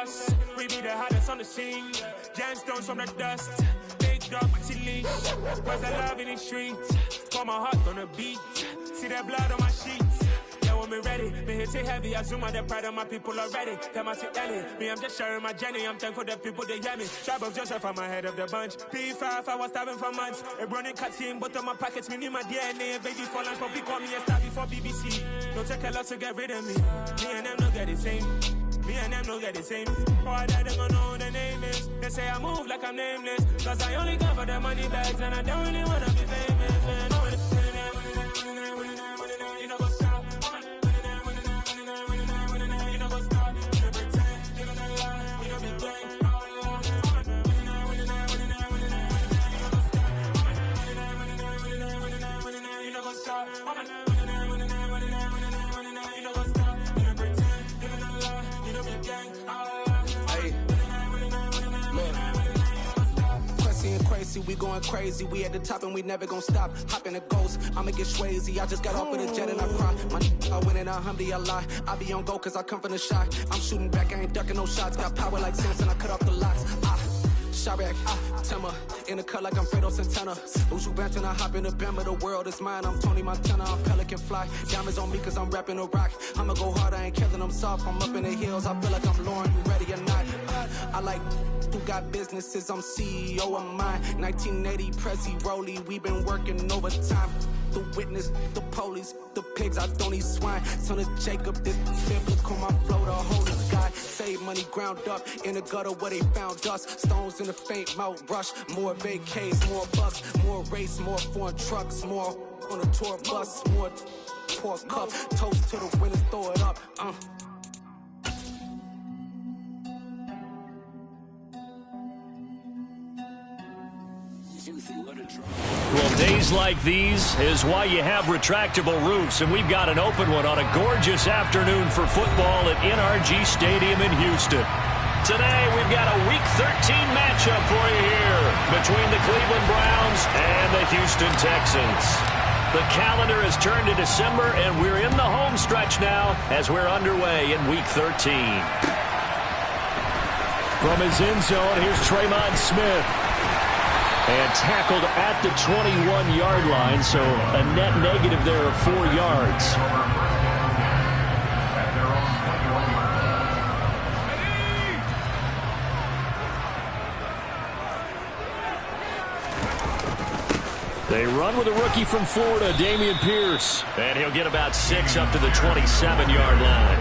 us. We be the hottest on the scene. Gemstones from the dust. Big dog, chili. Where's the love in the streets? Pour my heart on the beat. See that blood on my sheets. Yeah, when me ready, me hit it heavy. I zoom out the pride of my people already. Tell my sweet Ellie, me I'm just sharing my journey. I'm thankful the people they hear me. Tribe of Joseph, I'm ahead of the bunch. P5, I was starving for months. A running cut team, but on my pockets, me need my DNA. Baby for lunch, but call me a star before BBC. Don't take a lot to get rid of me. Me and them don't get the same. Me and them don't get the same. Boy, that they gon' know what the name is. They say I move like I'm nameless. Cause I only got for the money bags. And I don't really wanna be famous, man. You know what's up? You know what's up? You know pretend. You know that lie. You know be gang. You know what's up? Crazy, we going crazy. We at the top and we never gonna stop. Hop in a ghost, I'ma get swayzy. I just got off with a jet and I cry. I win in a Humvee, I lie. I be on go cause I come from the shot. I'm shooting back, I ain't ducking no shots. Got power like Samson, I cut off the locks. Chirac, Timmer, in the cut like I'm Fredo Santana. Uju Banton, I hop in the Bama, the world is mine. I'm Tony Montana, I'm Pelican Fly. Diamonds on me cause I'm rapping a rock. I'ma go hard, I ain't killing them soft. I'm up in the hills, I feel like I'm Lauren, you ready or not? I like who got businesses, I'm CEO of mine. 1980 Prezi Rolly, we been working overtime. The witness, the police, the pigs, I don't eat swine. Son of Jacob, this biblical, my flow, the holy God. Save money ground up in the gutter where they found us. Stones in the faint mouth rush. More vacays, more bus, more race, more foreign trucks, more on a tour bus, more pour cup. Toast to the winners, throw it up. Well, days like these is why you have retractable roofs, and we've got an open one on a gorgeous afternoon for football at NRG Stadium in Houston. Today, we've got a Week 13 matchup for you here between the Cleveland Browns and the Houston Texans. The calendar has turned to December, and we're in the home stretch now as we're underway in Week 13. From his end zone, here's Tremon Smith. And tackled at the 21-yard line, so a net negative there of 4 yards. They run with a rookie from Florida, Dameon Pierce. And he'll get about 6 up to the 27-yard line.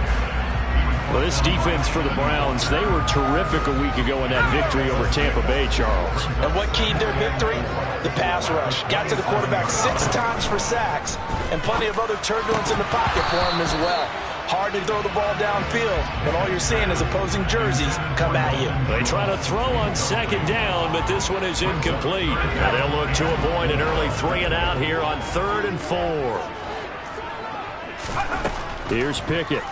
Well, this defense for the Browns, they were terrific a week ago in that victory over Tampa Bay, Charles. And what keyed their victory? The pass rush. Got to the quarterback 6 times for sacks, and plenty of other turbulence in the pocket for him as well. Hard to throw the ball downfield, but all you're seeing is opposing jerseys come at you. They try to throw on second down, but this one is incomplete. Now they'll look to avoid an early 3-and-out here on 3rd and 4. Here's Pickett.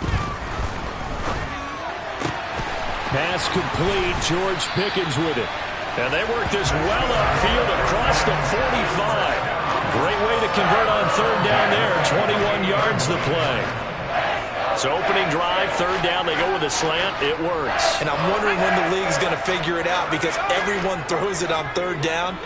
Pass complete. George Pickens with it. And they work this well upfield across the 45. Great way to convert on 3rd down there. 21 yards the play. So opening drive, 3rd down, they go with a slant. It works. And I'm wondering when the league's going to figure it out because everyone throws it on 3rd down.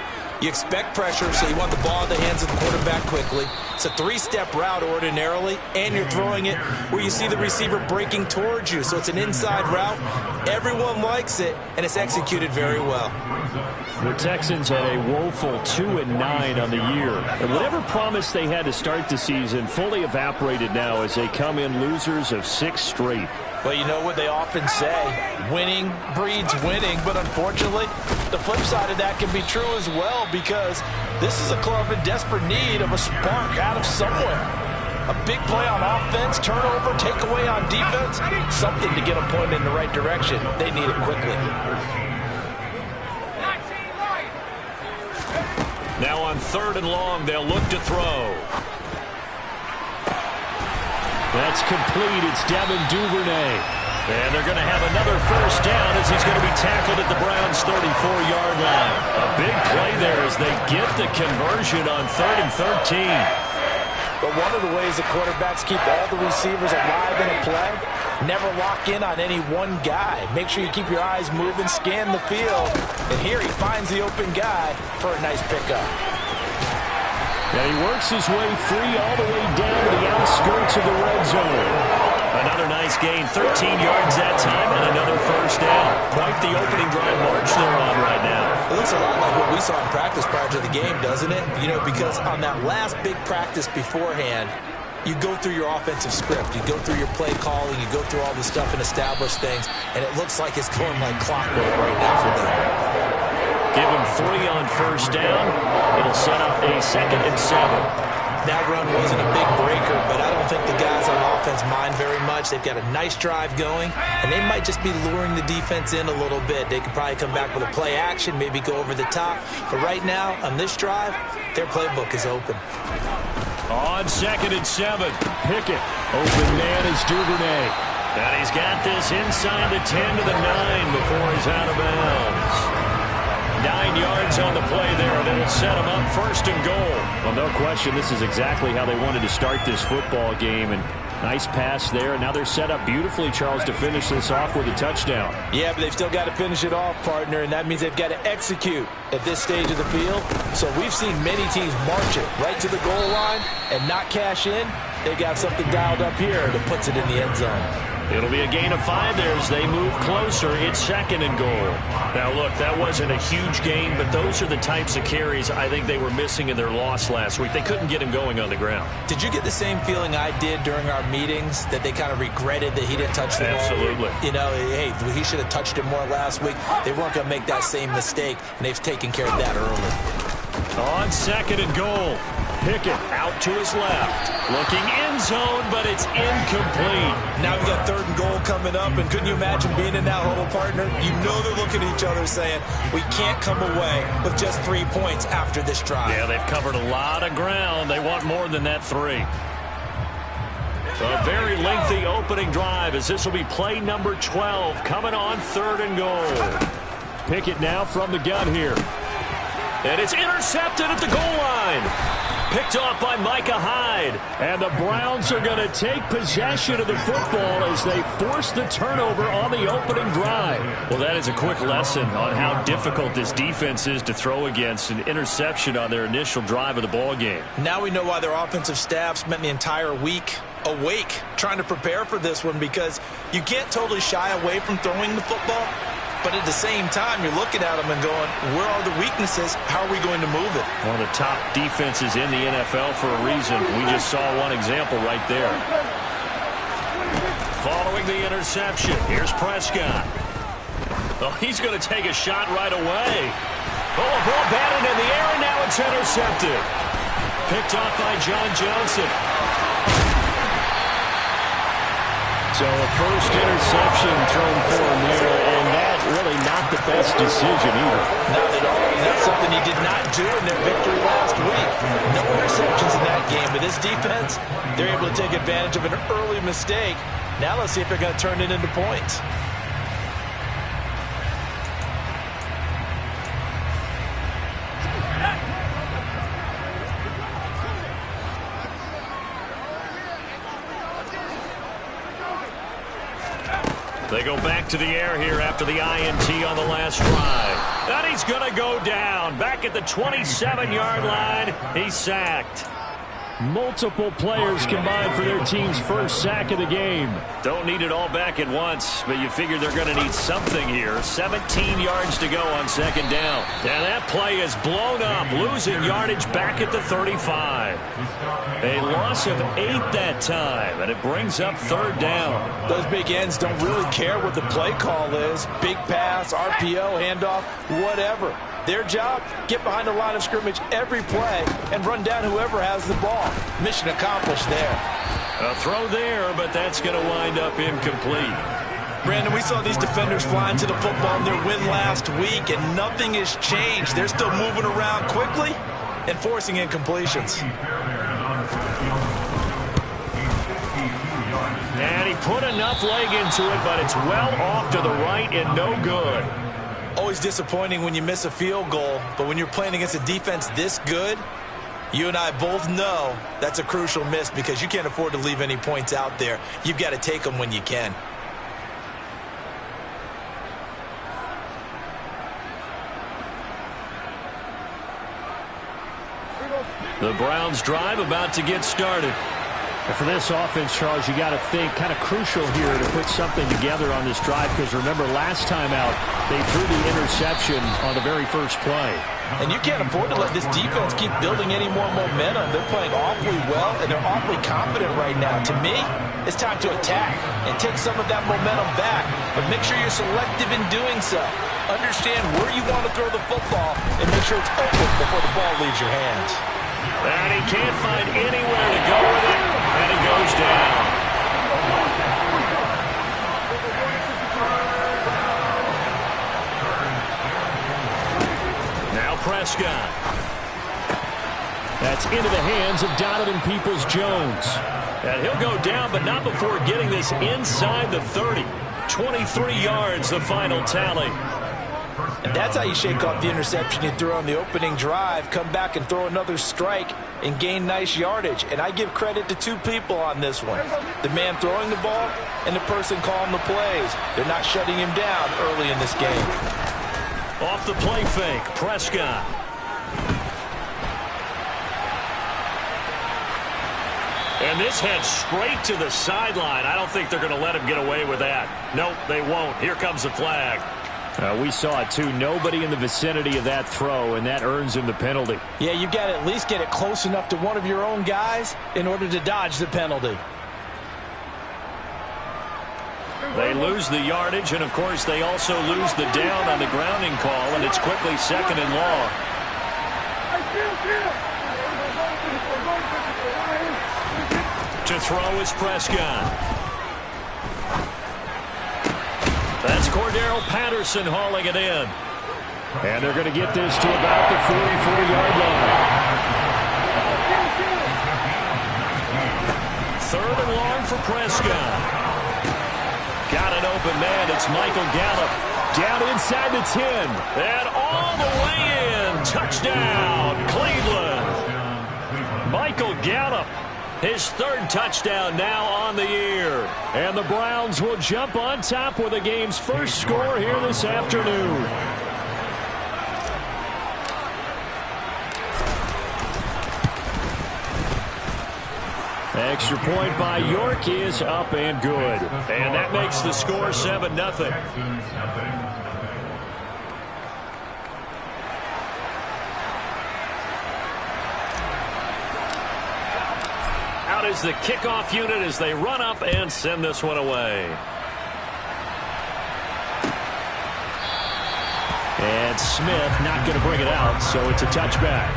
You expect pressure, so you want the ball in the hands of the quarterback quickly. It's a 3-step route ordinarily, and you're throwing it where you see the receiver breaking towards you. So it's an inside route. Everyone likes it, and it's executed very well. The Texans had a woeful 2-9 on the year. And whatever promise they had to start the season fully evaporated now as they come in losers of 6 straight. Well, you know what they often say, winning breeds winning, but unfortunately, the flip side of that can be true as well because this is a club in desperate need of a spark out of somewhere. A big play on offense, turnover, takeaway on defense, something to get them pointed in the right direction. They need it quickly. Now on 3rd and long, they'll look to throw. That's complete. It's Devin Duvernay. And they're going to have another 1st down as he's going to be tackled at the Browns' 34-yard line. A big play there as they get the conversion on 3rd and 13. But one of the ways the quarterbacks keep all the receivers alive in a play Never lock in on any one guy. Make sure you keep your eyes moving, scan the field. And here he finds the open guy for a nice pickup. And he works his way free all the way down to the outskirts of the red zone. Another nice gain, 13 yards that time, and another first down. Quite the opening drive march they're on right now. It looks a lot like what we saw in practice prior to the game, doesn't it? You know, because on that last big practice beforehand, you go through your offensive script. You go through your play calling. You go through all this stuff and establish things, and it looks like it's going like clockwork right now for them. Give him 3 on first down. It'll set up a 2nd and 7. That run wasn't a big breaker, but I don't think the guys on offense mind very much. They've got a nice drive going, and they might just be luring the defense in a little bit. They could probably come back with a play action, maybe go over the top. But right now, on this drive, their playbook is open. On 2nd and 7, Pickett. Open man is Duvernay. And he's got this inside the 10 to the 9 before he's out of bounds. 9 yards on the play there, and it'll set him up 1st and goal. Well, no question, this is exactly how they wanted to start this football game. And nice pass there. And now they're set up beautifully, Charles, to finish this off with a touchdown. Yeah, but they've still got to finish it off, partner, and that means they've got to execute at this stage of the field. So we've seen many teams march it right to the goal line and not cash in. They got something dialed up here that puts it in the end zone. It'll be a gain of 5 there as they move closer. It's 2nd and goal. Now, look, that wasn't a huge gain, but those are the types of carries I think they were missing in their loss last week. They couldn't get him going on the ground. Did you get the same feeling I did during our meetings, that they kind of regretted that he didn't touch the ball? Absolutely. You know, hey, he should have touched it more last week. They weren't going to make that same mistake, and they've taken care of that early. On 2nd and goal, Pickett out to his left. Looking end zone, but it's incomplete. Now we've got 3rd and goal coming up, and couldn't you imagine being in that huddle, partner? You know they're looking at each other saying, we can't come away with just 3 points after this drive. Yeah, they've covered a lot of ground. They want more than that 3. A very lengthy opening drive as this will be play number 12 coming on 3rd and goal. Pickett now from the gun here. And it's intercepted at the goal line. Picked off by Micah Hyde. And the Browns are going to take possession of the football as they force the turnover on the opening drive. Well, that is a quick lesson on how difficult this defense is to throw against. An interception on their initial drive of the ball game. Now we know why their offensive staff spent the entire week awake trying to prepare for this one, because you can't totally shy away from throwing the football. But at the same time, you're looking at them and going, where are the weaknesses? How are we going to move it? One of the top defenses in the NFL for a reason. We just saw one example right there. Following the interception, here's Prescott. Oh, he's going to take a shot right away. Oh, a ball batted in the air, and now it's intercepted. Picked off by John Johnson. So a first interception thrown for him there, and that really not the best decision either. Not at all. That's something he did not do in their victory last week. No interceptions in that game, but this defense, they're able to take advantage of an early mistake. Now let's see if they're going to turn it into points. They go back to the air here after the INT on the last drive. And he's going to go down. Back at the 27-yard line, he's sacked. Multiple players combined for their team's first sack of the game. Don't need it all back at once, but you figure they're going to need something here. 17 yards to go on 2nd down. And that play is blown up, losing yardage back at the 35. A loss of 8 that time, and it brings up 3rd down. Those big ends don't really care what the play call is. Big pass, RPO, handoff, whatever. Their job, get behind the line of scrimmage every play and run down whoever has the ball. Mission accomplished there. A throw there, but that's going to wind up incomplete. Brandon, we saw these defenders flying to the football in their win last week, and nothing has changed. They're still moving around quickly and forcing incompletions. And he put enough leg into it, but it's well off to the right and no good. Always disappointing when you miss a field goal, but when you're playing against a defense this good, you and I both know that's a crucial miss because you can't afford to leave any points out there. You've got to take them when you can. The Browns drive about to get started. And for this offense, Charles, you got to think kind of crucial here to put something together on this drive, because remember last time out they threw the interception on the very first play. And you can't afford to let this defense keep building any more momentum. They're playing awfully well, and they're awfully confident right now. To me, it's time to attack and take some of that momentum back, but make sure you're selective in doing so. Understand where you want to throw the football and make sure it's open before the ball leaves your hands. And he can't find anywhere to go with it, and it goes down. Now Prescott. That's into the hands of Donovan Peoples-Jones. And he'll go down, but not before getting this inside the 30. 23 yards, the final tally. And that's how you shake off the interception you threw on the opening drive, come back and throw another strike and gain nice yardage. And I give credit to two people on this one. The man throwing the ball and the person calling the plays. They're not shutting him down early in this game. Off the play fake, Prescott. And this heads straight to the sideline. I don't think they're going to let him get away with that. Nope, they won't. Here comes the flag. We saw it too. Nobody in the vicinity of that throw, and that earns him the penalty. Yeah, you've got to at least get it close enough to one of your own guys in order to dodge the penalty. They lose the yardage, and of course they also lose the down on the grounding call, and it's quickly 2nd and long. To throw is Prescott. That's Cordero Patterson hauling it in. And they're going to get this to about the 44-yard line. 3rd and long for Prescott. Got an open man. It's Michael Gallup. Down inside the 10. And all the way in. Touchdown, Cleveland. Michael Gallup. His 3rd touchdown now on the year. And the Browns will jump on top with the game's first score here this afternoon. Extra point by York is up and good. And that makes the score 7-0. Out is the kickoff unit as they run up and send this one away. And Smith not going to bring it out, so it's a touchback.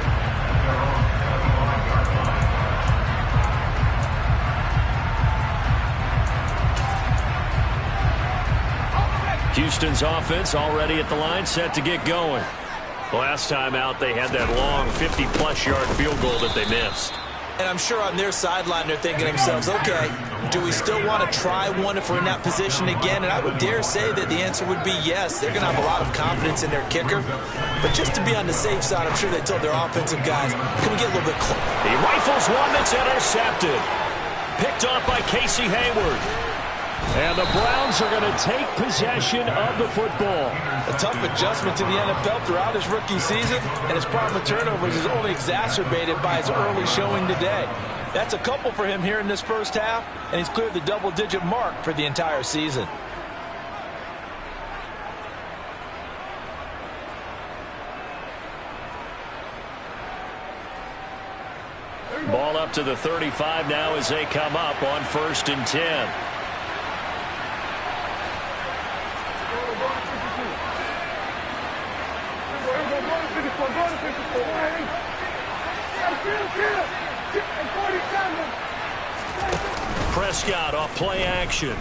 Houston's offense already at the line, set to get going. Last time out, they had that long 50-plus yard field goal that they missed. And I'm sure on their sideline they're thinking to themselves, okay, do we still want to try one if we're in that position again? And I would dare say that the answer would be yes. They're going to have a lot of confidence in their kicker. But just to be on the safe side, I'm sure they told their offensive guys, can we get a little bit close? He rifles one that's intercepted. Picked off by Casey Hayward. And the Browns are going to take possession of the football. A tough adjustment to the NFL throughout his rookie season, and his problem with turnovers is only exacerbated by his early showing today. That's a couple for him here in this first half, and he's cleared the double-digit mark for the entire season. Ball up to the 35 now as they come up on 1st and 10. Prescott off play action.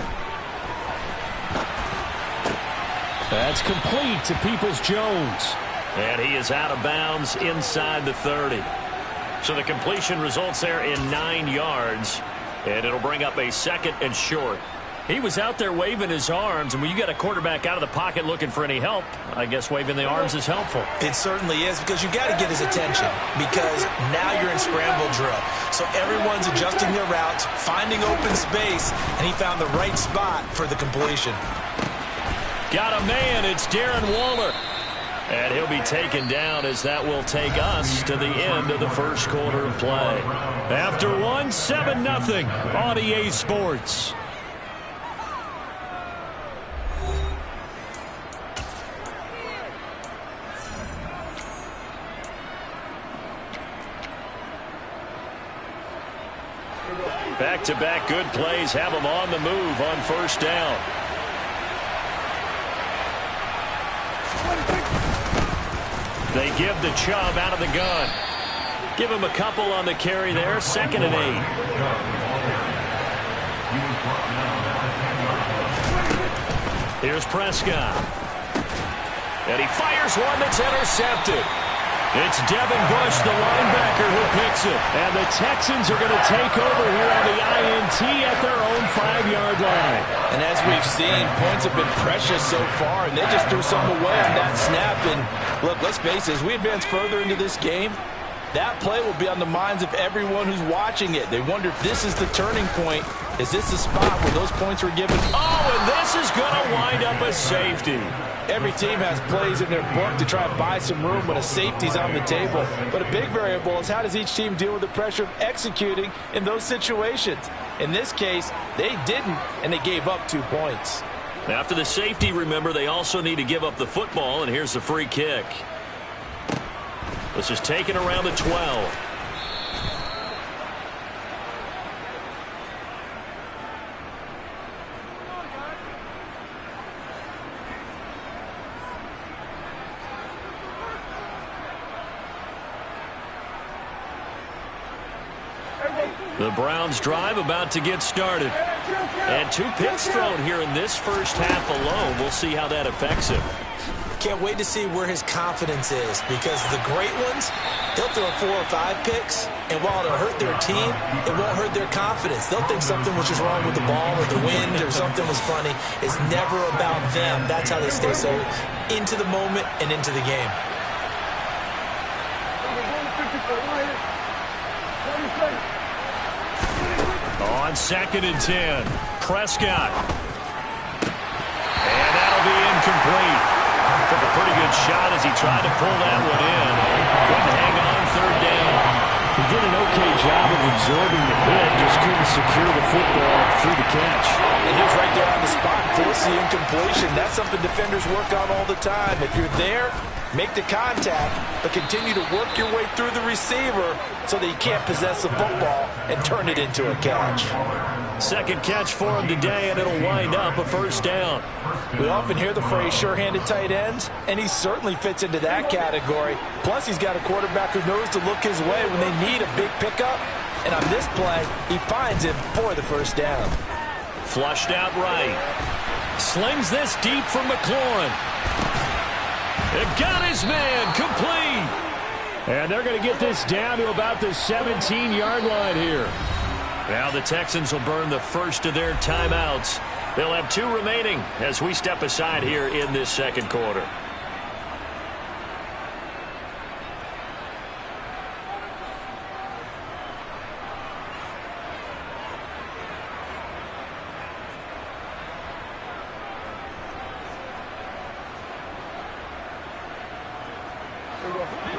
That's complete to Peoples-Jones. And he is out of bounds inside the 30. So the completion results there in 9 yards. And it'll bring up a 2nd and short. He was out there waving his arms, and when you got a quarterback out of the pocket looking for any help, I guess waving the arms is helpful. It certainly is, because you got to get his attention, because now you're in scramble drill. So everyone's adjusting their routes, finding open space, and he found the right spot for the completion. Got a man, it's Darren Waller. And he'll be taken down as that will take us to the end of the first quarter of play. After one, 7-0 on EA Sports. Back-to-back good plays have them on the move on first down. They give the Chubb out of the gun. Give him a couple on the carry there. 2nd and 8. Here's Prescott. And he fires one that's intercepted. It's Devin Bush, the linebacker, who picks it. And the Texans are going to take over here on the INT at their own 5-yard line. And as we've seen, points have been precious so far, and they just threw some away on that snap. And look, let's face it, as we advance further into this game, that play will be on the minds of everyone who's watching it. They wonder if this is the turning point. Is this the spot where those points were given? Oh, and this is going to wind up a safety. Every team has plays in their book to try and buy some room when a safety's on the table. But a big variable is how does each team deal with the pressure of executing in those situations? In this case, they didn't, and they gave up 2 points. After the safety, remember, they also need to give up the football, and here's the free kick. This is taken around the 12. The Browns drive about to get started. And 2 picks thrown here in this first half alone. We'll see how that affects him. Can't wait to see where his confidence is, because the great ones, they'll throw 4 or 5 picks, and while it'll hurt their team, it won't hurt their confidence. They'll think something was just wrong with the ball or the wind or something was funny. It's never about them. That's how they stay so into the moment and into the game. On 2nd and 10, Prescott. And that'll be incomplete. Took a pretty good shot as he tried to pull that one in. Couldn't hang on 3rd down. He did an okay job of absorbing the hit, just couldn't secure the football through the catch. And he was right there on the spot, force the incompletion. That's something defenders work on all the time. If you're there, make the contact, but continue to work your way through the receiver so that you can't possess the football and turn it into a catch. 2nd catch for him today, and it'll wind up a first down. We often hear the phrase sure-handed tight ends, and he certainly fits into that category. Plus, he's got a quarterback who knows to look his way when they need a big pickup. And on this play, he finds him for the first down. Flushed out right. Slings this deep from McLaurin. They've got his man complete. And they're going to get this down to about the 17-yard line here. Now the Texans will burn the first of their timeouts. They'll have 2 remaining as we step aside here in this second quarter.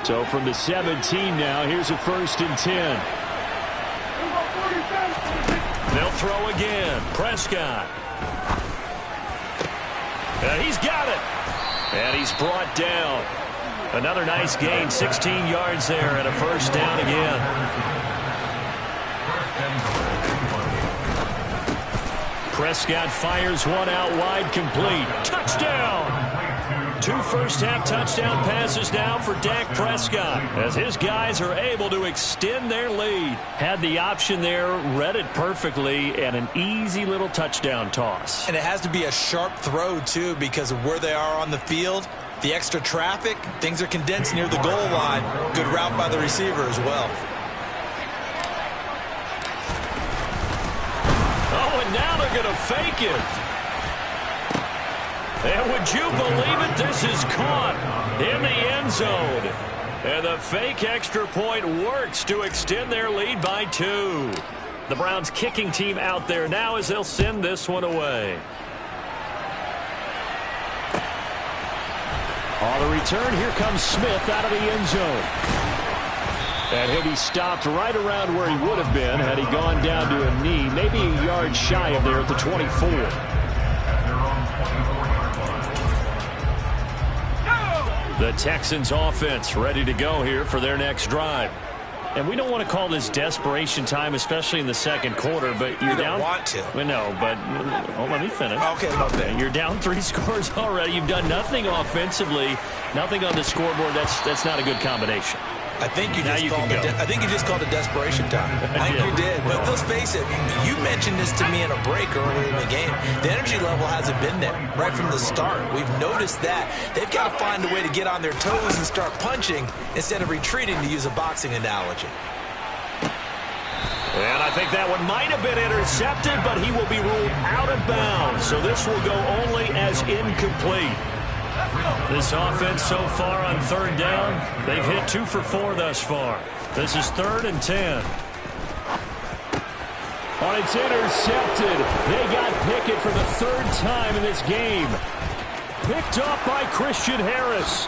So from the 17 now, here's a 1st and 10. They'll throw again. Prescott. And he's got it. And he's brought down. Another nice gain, 16 yards there, and a first down again. Prescott fires one out wide, complete. Touchdown! 2 first-half touchdown passes now for Dak Prescott as his guys are able to extend their lead. Had the option there, read it perfectly, and an easy little touchdown toss. And it has to be a sharp throw, too, because of where they are on the field. The extra traffic, things are condensed near the goal line. Good route by the receiver as well. Oh, and now they're going to fake it. And would you believe it? This is caught in the end zone. And the fake extra point works to extend their lead by 2. The Browns kicking team out there now as they'll send this one away. On the return, here comes Smith out of the end zone. And he'll be stopped right around where he would have been had he gone down to a knee, maybe a yard shy of there at the 24. The Texans offense ready to go here for their next drive. And we don't want to call this desperation time, especially in the second quarter, but you're down. You don't want to. Well, no, but let me finish. Okay. You're down 3 scores already. You've done nothing offensively, nothing on the scoreboard. That's not a good combination. I think you just called it desperation time. I think you did. But let's face it, you mentioned this to me in a break earlier in the game. The energy level hasn't been there right from the start. We've noticed that. They've got to find a way to get on their toes and start punching instead of retreating, to use a boxing analogy. And I think that one might have been intercepted, but he will be ruled out of bounds. So this will go only as incomplete. This offense so far on third down, they've hit 2 for 4 thus far. This is 3rd and 10. Oh, it's intercepted. They got Pickett for the 3rd time in this game. Picked up by Christian Harris.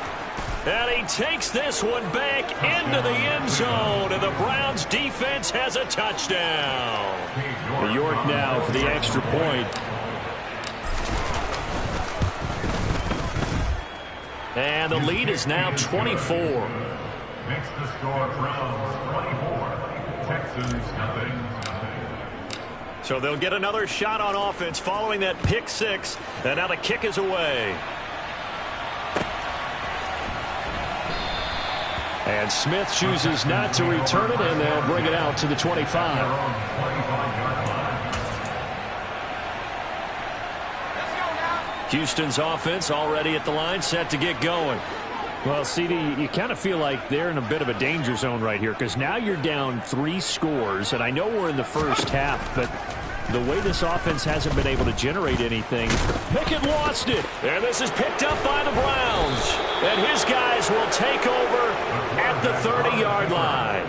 And he takes this one back into the end zone, and the Browns defense has a touchdown. York now for the extra point. And the lead is now 24. Next to score, Browns 24, Texans nothing. So they'll get another shot on offense following that pick 6. And now the kick is away. And Smith chooses not to return it, and they'll bring it out to the 25. Houston's offense already at the line, set to get going. Well, CD, you kind of feel like they're in a bit of a danger zone right here because now you're down 3 scores, and I know we're in the first half, but the way this offense hasn't been able to generate anything. Pickett lost it, and this is picked up by the Browns. And his guys will take over at the 30-yard line.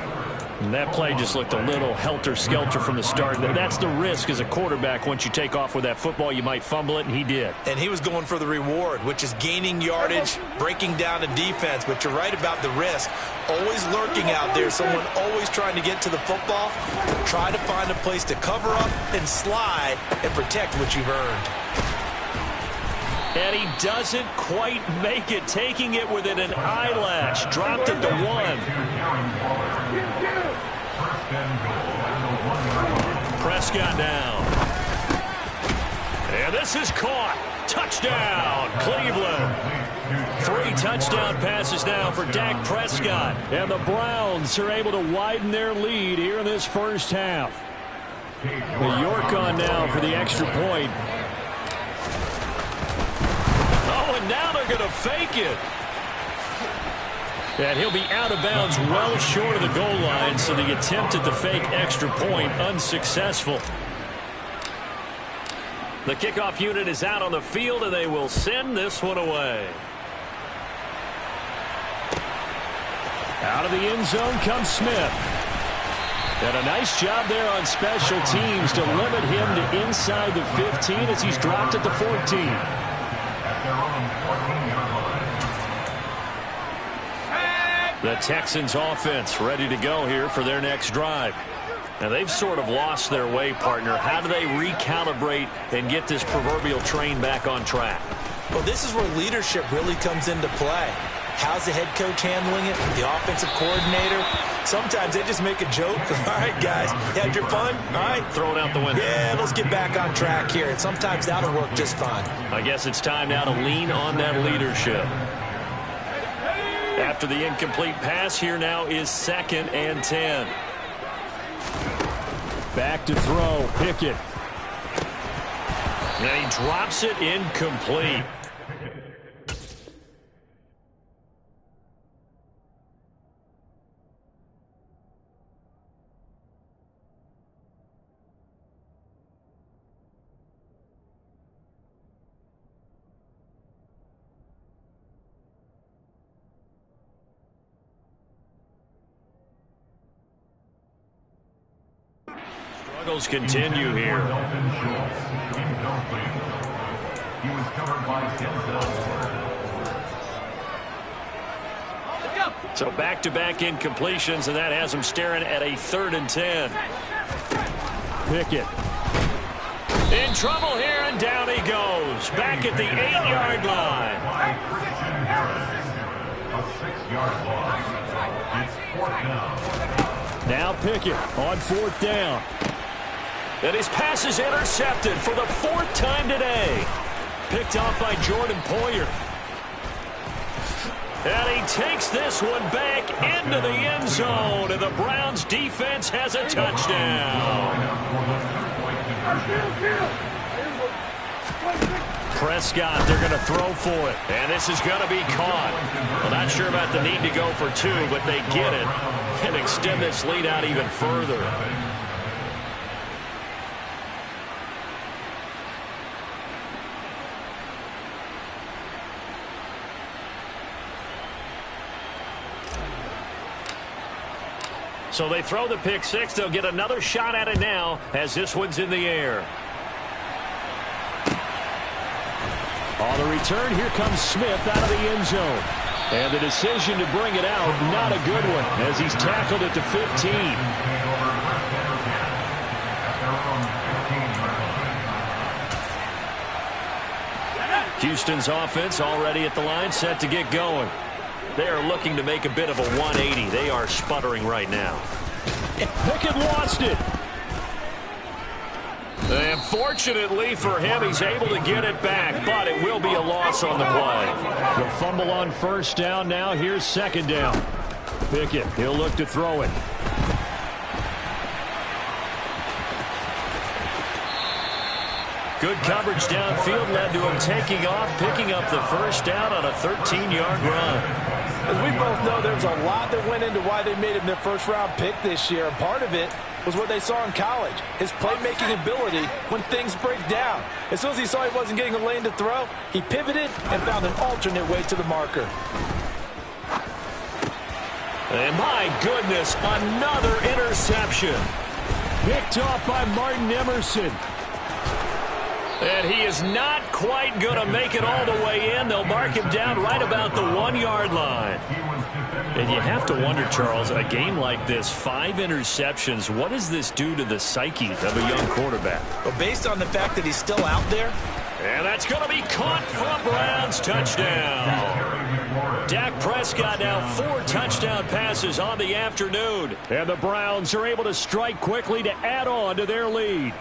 And that play just looked a little helter-skelter from the start. That's the risk as a quarterback. Once you take off with that football, you might fumble it, and he did. And he was going for the reward, which is gaining yardage, breaking down the defense. But you're right about the risk. Always lurking out there, someone always trying to get to the football. Try to find a place to cover up and slide and protect what you've earned. And he doesn't quite make it, taking it within an eyelash. Dropped it to 1. Prescott down. And this is caught. Touchdown, Cleveland. 3 touchdown passes now for Dak Prescott. And the Browns are able to widen their lead here in this first half. The York on now for the extra point. Oh, and now they're going to fake it. And he'll be out of bounds well short of the goal line, so the attempt at the fake extra point unsuccessful. The kickoff unit is out on the field, and they will send this one away. Out of the end zone comes Smith. And a nice job there on special teams to limit him to inside the 15 as he's dropped at the 14. The Texans offense ready to go here for their next drive. Now they've sort of lost their way, partner. How do they recalibrate and get this proverbial train back on track? Well, this is where leadership really comes into play. How's the head coach handling it? The offensive coordinator? Sometimes they just make a joke. All right, guys, you had your fun? All right. Throw it out the window. Yeah, let's get back on track here. And sometimes that'll work just fine. I guess it's time now to lean on that leadership. After the incomplete pass, here now is 2nd and 10. Back to throw, Pickett. And he drops it incomplete. Struggles continue here. He was covered by Denzel. So back-to-back incompletions, and that has them staring at a 3rd and 10. Pickett. In trouble here, and down he goes. Back at the 8-yard line. A 6-yard loss. It's 4th down. Now Pickett on 4th down. And his pass is intercepted for the 4th time today. Picked off by Jordan Poyer. And he takes this one back into the end zone. And the Browns defense has a touchdown. Prescott, they're going to throw for it. And this is going to be caught. Well, not sure about the need to go for 2, but they get it and extend this lead out even further. So they throw the pick 6. They'll get another shot at it now as this one's in the air. On the return, here comes Smith out of the end zone. And the decision to bring it out, not a good one, as he's tackled at the 15. Houston's offense already at the line, set to get going. They are looking to make a bit of a 180. They are sputtering right now. Pickett lost it. And fortunately for him, he's able to get it back, but it will be a loss on the play. The fumble on 1st down now. Here's 2nd down. Pickett, he'll look to throw it. Good coverage downfield led to him taking off, picking up the 1st down on a 13-yard run. As we both know, there's a lot that went into why they made him their 1st-round pick this year. And part of it was what they saw in college, his playmaking ability when things break down. As soon as he saw he wasn't getting a lane to throw, he pivoted and found an alternate way to the marker. And my goodness, another interception. Picked off by Martin Emerson. And he is not quite going to make it all the way in. They'll mark him down right about the 1-yard line. And you have to wonder, Charles, a game like this, 5 interceptions, what does this do to the psyche of a young quarterback? Well, based on the fact that he's still out there. And that's going to be caught for a Browns touchdown. Dak Prescott now 4 touchdown passes on the afternoon. And the Browns are able to strike quickly to add on to their lead.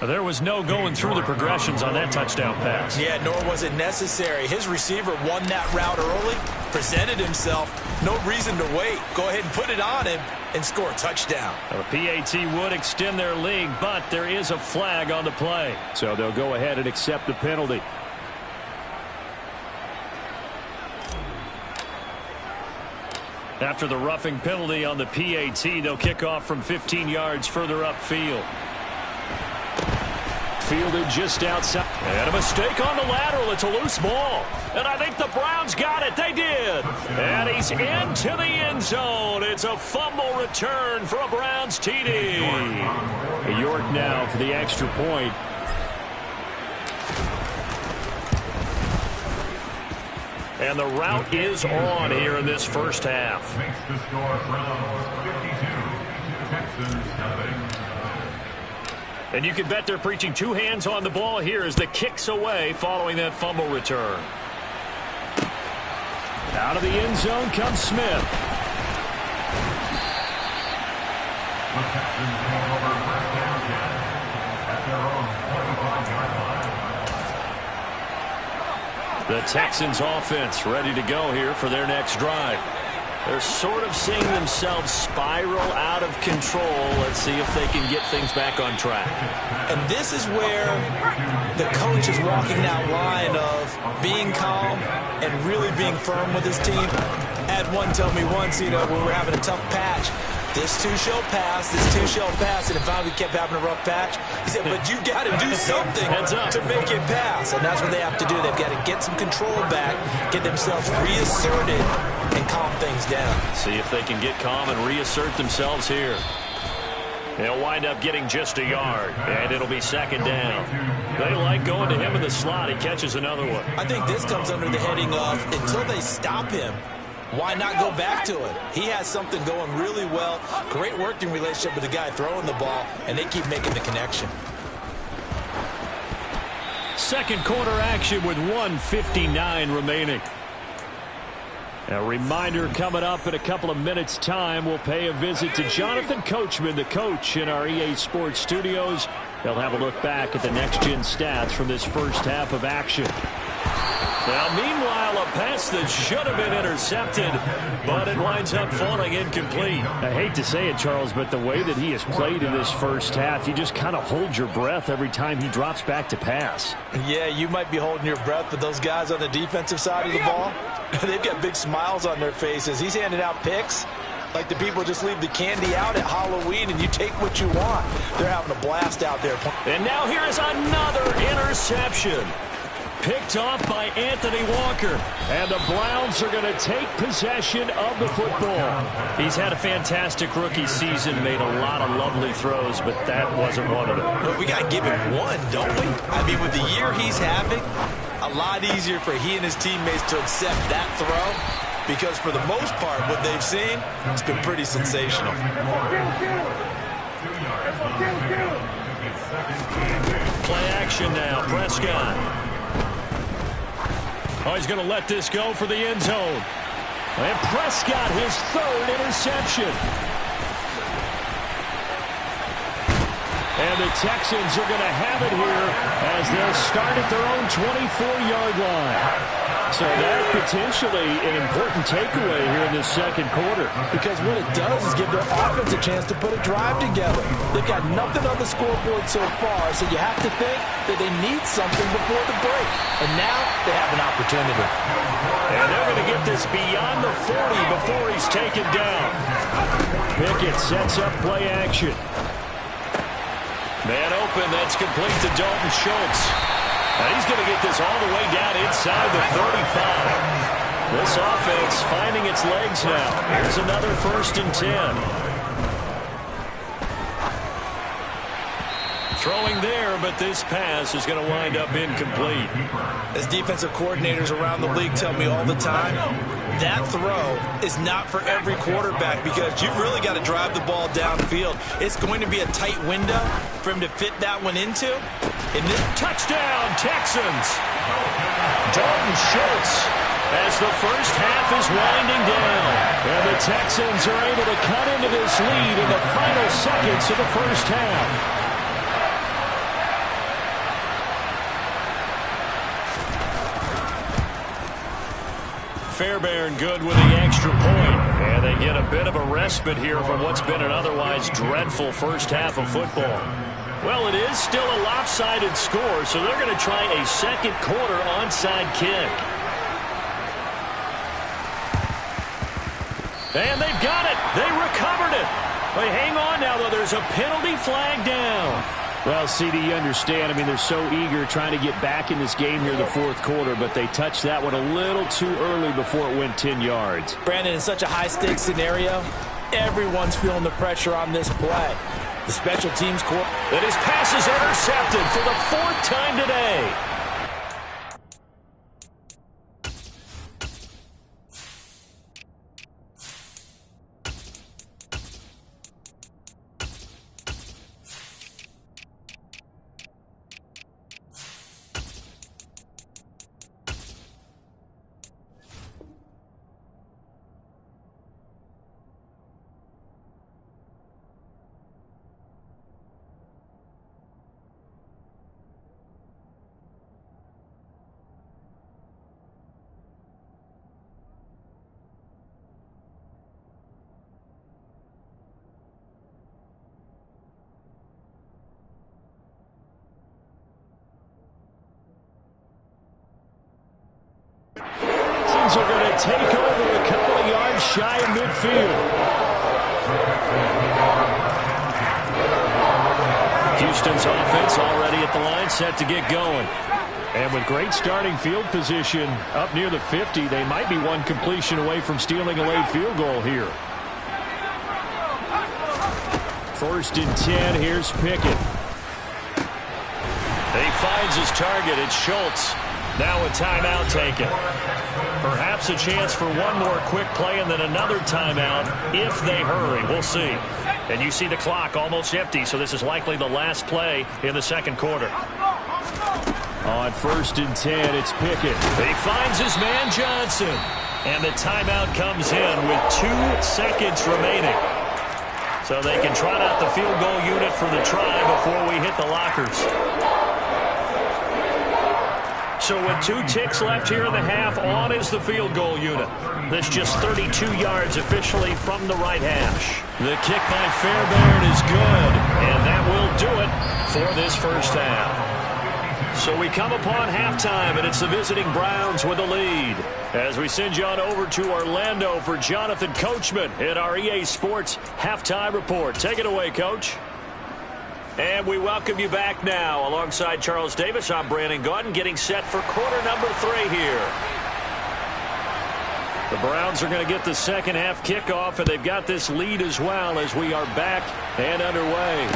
There was no going through the progressions on that touchdown pass. Yeah, nor was it necessary. His receiver won that route early, presented himself. No reason to wait. Go ahead and put it on him and score a touchdown. The PAT would extend their lead, but there is a flag on the play. So they'll go ahead and accept the penalty. After the roughing penalty on the PAT, they'll kick off from 15 yards further upfield. Fielded just outside. And a mistake on the lateral. It's a loose ball. And I think the Browns got it. They did. And he's into the end zone. It's a fumble return for a Browns TD. York now for the extra point. And the route is on here in this 1st half. Makes the score Browns 52, Texans nothing. And you can bet they're preaching 2 hands on the ball here as the kick's away following that fumble return. Out of the end zone comes Smith. The Texans take over 1st down at their own 25-yard line. The Texans offense ready to go here for their next drive. They're sort of seeing themselves spiral out of control. Let's see if they can get things back on track. And this is where the coach is walking that line of being calm and really being firm with his team. I had one tell me once, when we're having a tough patch, this too shall pass, this too shall pass, and if we kept having a rough patch, he said, but you got to do something to make it pass, and that's what they have to do. They've got to get some control back, get themselves reasserted, and calm things down. See if they can get calm and reassert themselves here. They'll wind up getting just a yard, and it'll be second down. They like going to him in the slot. He catches another one. I think this comes under the heading of until they stop him, why not go back to it? He has something going really well. Great working relationship with the guy throwing the ball, and they keep making the connection. Second quarter action with 1:59 remaining. A reminder coming up in a couple of minutes' time. We'll pay a visit to Jonathan Coachman, the coach in our EA Sports studios. They'll have a look back at the next-gen stats from this first half of action. Now, meanwhile, a pass that should have been intercepted, but it winds up falling incomplete. I hate to say it, Charles, but the way that he has played in this first half, you just kind of hold your breath every time he drops back to pass. Yeah, you might be holding your breath, but those guys on the defensive side of the ball, they've got big smiles on their faces. He's handing out picks like the people just leave the candy out at Halloween and you take what you want. They're having a blast out there. And now here is another interception. Picked off by Anthony Walker. And the Browns are going to take possession of the football. He's had a fantastic rookie season, made a lot of lovely throws, but that wasn't one of them. But we got to give him one, don't we? I mean, with the year he's having, a lot easier for he and his teammates to accept that throw, because for the most part, what they've seen, it's been pretty sensational. Play action now, Prescott. Oh, he's going to let this go for the end zone. And Prescott, his third interception. And the Texans are going to have it here as they'll start at their own 24-yard line. So that potentially an important takeaway here in this second quarter. Because what it does is give their offense a chance to put a drive together. They've got nothing on the scoreboard so far, so you have to think that they need something before the break. And now they have an opportunity. And they're going to get this beyond the 40 before he's taken down. Pickett sets up play action. Man open, that's complete to Dalton Schultz. And he's going to get this all the way down inside the 35. This offense finding its legs now. Here's another 1st and 10. Throwing there, but this pass is going to wind up incomplete. As defensive coordinators around the league tell me all the time, that throw is not for every quarterback because you've really got to drive the ball downfield. It's going to be a tight window for him to fit that one into. And this touchdown, Texans! Dalton Schultz as the first half is winding down. And the Texans are able to cut into this lead in the final seconds of the first half. Fairbairn good with the extra point. And they get a bit of a respite here from what's been an otherwise dreadful first half of football. Well, it is still a lopsided score, so they're going to try a second quarter onside kick. And they've got it. They recovered it. They hang on now, though. There's a penalty flag down. Well, CD, you understand. I mean, they're so eager trying to get back in this game here in the fourth quarter, but they touched that one a little too early before it went 10 yards. Brandon, in such a high-stakes scenario, everyone's feeling the pressure on this play. The special teams court. That his pass is intercepted for the 4th time today. Are going to take over a couple of yards shy of midfield. Houston's offense already at the line, set to get going. And with great starting field position up near the 50, they might be one completion away from stealing a late field goal here. 1st and 10. Here's Pickett. He finds his target. It's Schultz. Now a timeout taken. Perhaps a chance for one more quick play and then another timeout if they hurry. We'll see. And you see the clock almost empty, so this is likely the last play in the second quarter. On 1st and 10, it's Pickett. He finds his man Johnson. And the timeout comes in with 2 seconds remaining. So they can trot out the field goal unit for the try before we hit the lockers. So with 2 ticks left here in the half, on is the field goal unit. That's just 32 yards officially from the right hash. The kick by Fairbairn is good, and that will do it for this first half. So we come upon halftime, and it's the visiting Browns with the lead. As we send you on over to Orlando for Jonathan Coachman in our EA Sports Halftime Report. Take it away, Coach. And we welcome you back now. Alongside Charles Davis, I'm Brandon Gaudin, getting set for quarter number 3 here. The Browns are going to get the second half kickoff, and they've got this lead as well as we are back and underway.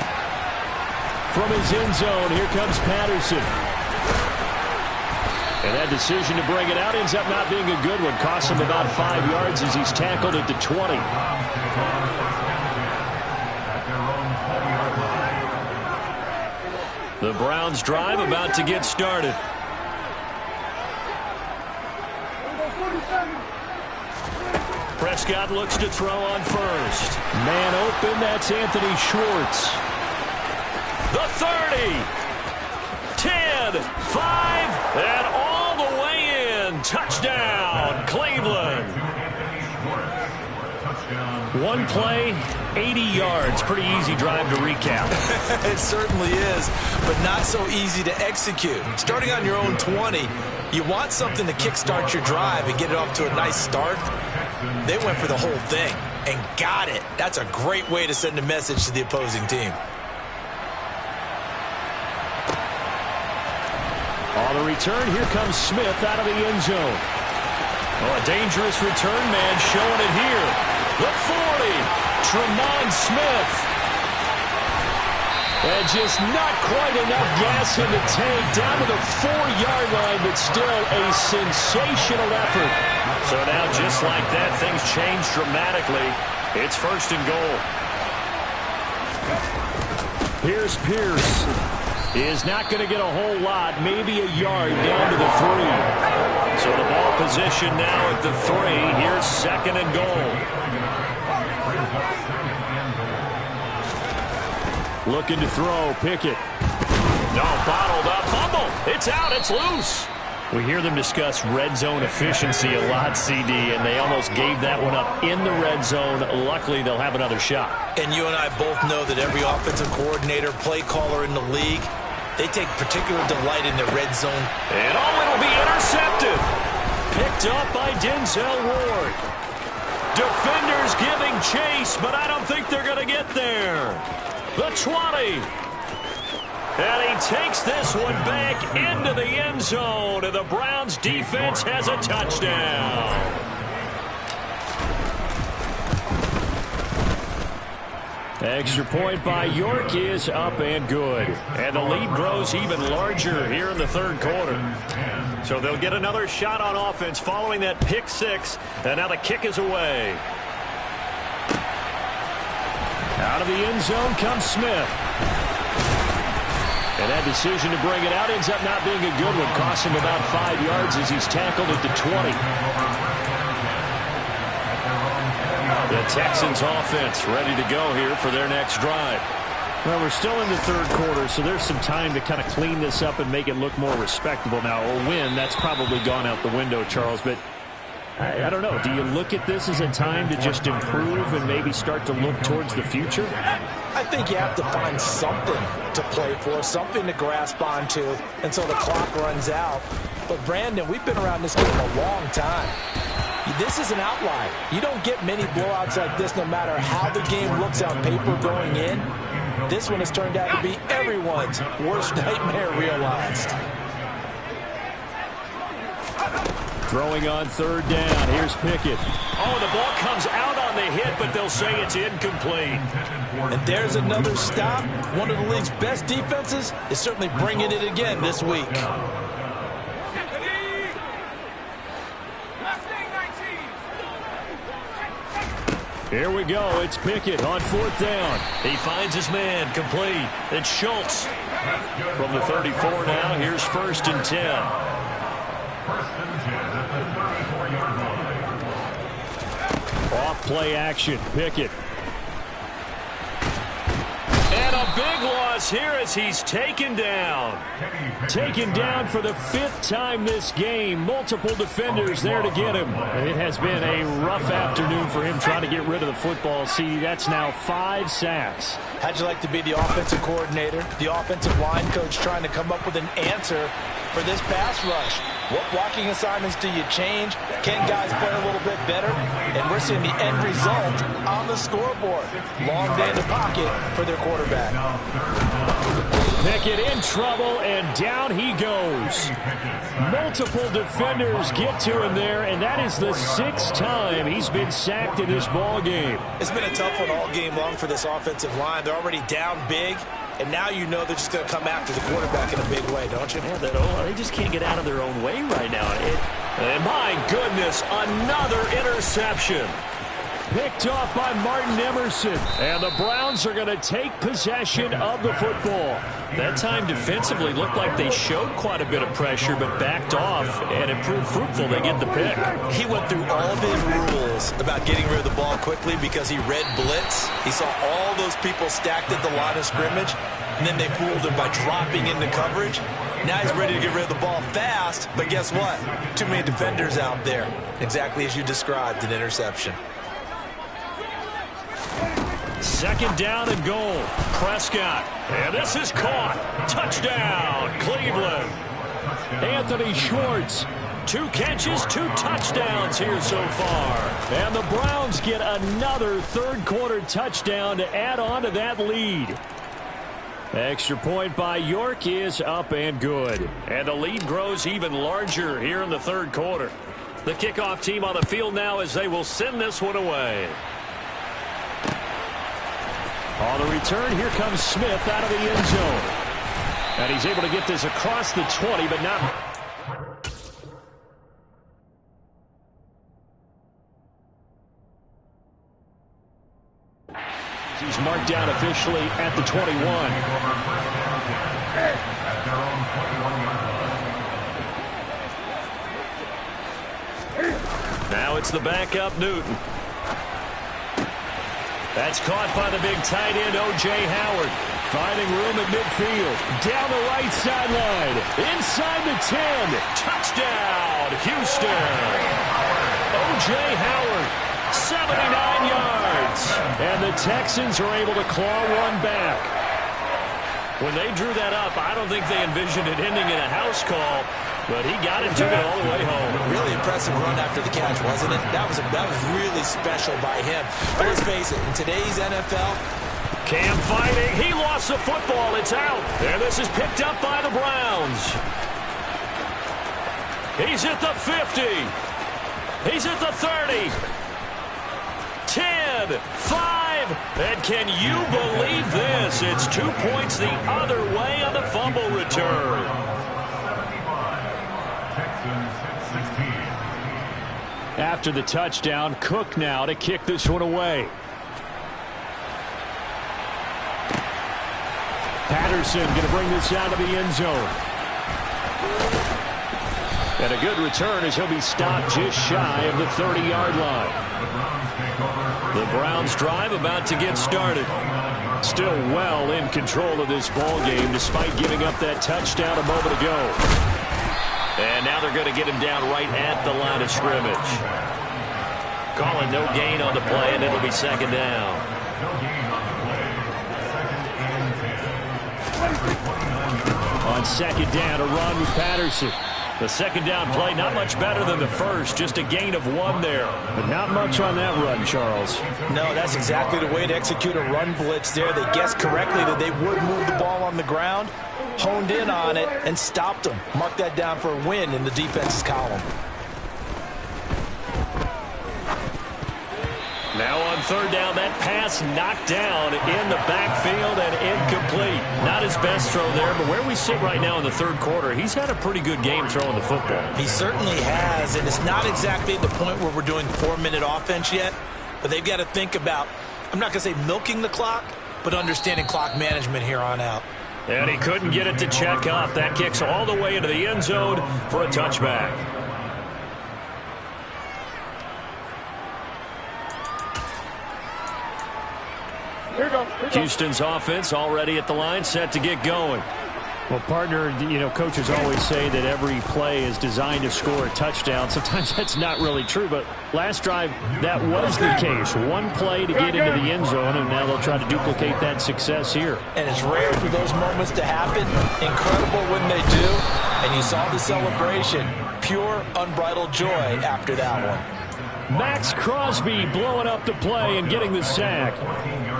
From his end zone, here comes Patterson. And that decision to bring it out ends up not being a good one. Costs him about 5 yards as he's tackled at the 20. The Browns drive about to get started. Prescott looks to throw on first. Man open, that's Anthony Schwartz. The 30, 10, 5, and all the way in. Touchdown, Cleveland. One play, 80 yards. Pretty easy drive to recap. It certainly is, but not so easy to execute. Starting on your own 20, you want something to kickstart your drive and get it off to a nice start. They went for the whole thing and got it. That's a great way to send a message to the opposing team. On the return, here comes Smith out of the end zone. Oh, a dangerous return man showing it here. The 40, Tremont Smith. And just not quite enough gas in the tank, down to the 4-yard line, but still a sensational effort. So now, just like that, things change dramatically. It's 1st and goal. Here's Pierce. Is not going to get a whole lot, maybe a yard down to the 3. So the ball position now at the 3. Here's 2nd and goal. Looking to throw, Pickett. No, bottled up, fumble. It's out, it's loose. We hear them discuss red zone efficiency a lot, CD, and they almost gave that one up in the red zone. Luckily, they'll have another shot. And you and I both know that every offensive coordinator, play caller in the league, they take particular delight in the red zone. And it'll be intercepted. Picked up by Denzel Ward. Defenders giving chase, but I don't think they're going to get there. The 20. And he takes this one back into the end zone, and the Browns defense has a touchdown. Extra point by York is up and good. And the lead grows even larger here in the 3rd quarter. So they'll get another shot on offense following that pick 6, and now the kick is away. Out of the end zone comes Smith. And that decision to bring it out ends up not being a good one. Costs him about 5 yards as he's tackled at the 20. The Texans offense ready to go here for their next drive. Well, we're still in the 3rd quarter, so there's some time to kind of clean this up and make it look more respectable now. A win, that's probably gone out the window, Charles, but I don't know. Do you look at this as a time to just improve and maybe start to look towards the future? I think you have to find something to play for, something to grasp onto until the clock runs out. But, Brandon, we've been around this game a long time. This is an outlier. You don't get many blowouts like this no matter how the game looks on paper going in. This one has turned out to be everyone's worst nightmare realized. Throwing on third down. Here's Pickett. Oh, the ball comes out on the hit, but they'll say it's incomplete. And there's another stop. One of the league's best defenses is certainly bringing it again this week. Here we go. It's Pickett on fourth down. He finds his man, complete. It's Schultz. From the 34 now, here's 1st and 10. 1st and 10 at the 34-yard line. Off play action. Pickett. And a big loss here as he's taken down. Taken down for the 5th time this game. Multiple defenders there to get him. It has been a rough afternoon for him trying to get rid of the football. See, that's now 5 sacks. How'd you like to be the offensive coordinator, the offensive line coach trying to come up with an answer for this pass rush? What blocking assignments do you change? Can guys play a little bit better? And we're seeing the end result on the scoreboard. Long day in the pocket for their quarterback. Pickett in trouble, and down he goes. Multiple defenders get to him there, and that is the 6th time he's been sacked in this ball game. It's been a tough one all game long for this offensive line. They're already down big, and now you know they're just going to come after the quarterback in a big way, don't you? Yeah, they just can't get out of their own way right now. And my goodness, another interception. Picked off by Martin Emerson. And the Browns are going to take possession of the football. That time defensively looked like they showed quite a bit of pressure but backed off, and it proved fruitful. They get the pick. He went through all of his rules about getting rid of the ball quickly because he read blitz. He saw all those people stacked at the line of scrimmage, and then they fooled him by dropping into coverage. Now he's ready to get rid of the ball fast, but guess what? Too many defenders out there. Exactly as you described, an interception. 2nd down and goal. Prescott. And this is caught. Touchdown, Cleveland. Anthony Schwartz. 2 catches, 2 touchdowns here so far. And the Browns get another 3rd quarter touchdown to add on to that lead. Extra point by York is up and good. And the lead grows even larger here in the 3rd quarter. The kickoff team on the field now as they will send this one away. On the return, here comes Smith out of the end zone. And he's able to get this across the 20, but not... He's marked down officially at the 21. Now it's the backup Newton. That's caught by the big tight end, O.J. Howard. Finding room at midfield. Down the right sideline. Inside the 10. Touchdown, Houston. O.J. Howard, 79 yards. And the Texans are able to claw one back. When they drew that up, I don't think they envisioned it ending in a house call. But he got it, took it all the way home. Really impressive run after the catch, wasn't it? That was really special by him. But let's face it, in today's NFL... Cam fighting. He lost the football. It's out. There, this is picked up by the Browns. He's at the 50. He's at the 30. 10, 5. And can you believe this? It's 2 points the other way on the fumble return. After the touchdown, Cook now to kick this one away. Patterson going to bring this out of the end zone. And a good return as he'll be stopped just shy of the 30-yard line. The Browns drive about to get started. Still well in control of this ball game despite giving up that touchdown a moment ago. And now they're going to get him down right at the line of scrimmage. Calling no gain on the play, and it'll be 2nd down. On 2nd down, a run with Patterson. The 2nd down play, not much better than the first. Just a gain of 1 there. But not much on that run, Charles. No, that's exactly the way to execute a run blitz there. They guessed correctly that they would move the ball on the ground, honed in on it, and stopped them. Mark that down for a win in the defense's column. Now on third down, that pass knocked down in the backfield and incomplete. Not his best throw there, but where we sit right now in the third quarter, he's had a pretty good game throwing the football. He certainly has, and it's not exactly the point where we're doing 4-minute offense yet, but they've got to think about, I'm not going to say milking the clock, but understanding clock management here on out. And he couldn't get it to check up. That kicks all the way into the end zone for a touchback. Houston's offense already at the line, set to get going. Well, partner, coaches always say that every play is designed to score a touchdown. Sometimes that's not really true, but last drive, that was the case. One play to get into the end zone, and now they'll try to duplicate that success here. And it's rare for those moments to happen. Incredible when they do. And you saw the celebration. Pure, unbridled joy after that one. Max Crosby blowing up the play and getting the sack.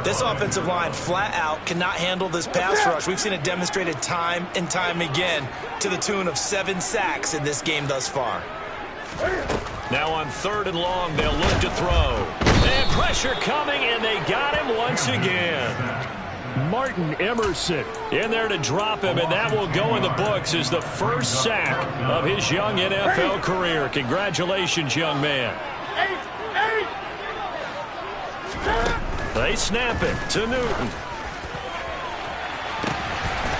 This offensive line flat out cannot handle this pass rush. We've seen it demonstrated time and time again to the tune of 7 sacks in this game thus far. Now on third and long, they'll look to throw. And pressure coming, and they got him once again. Martin Emerson in there to drop him, and that will go in the books as the first sack of his young NFL career. Congratulations, young man. They snap it to Newton.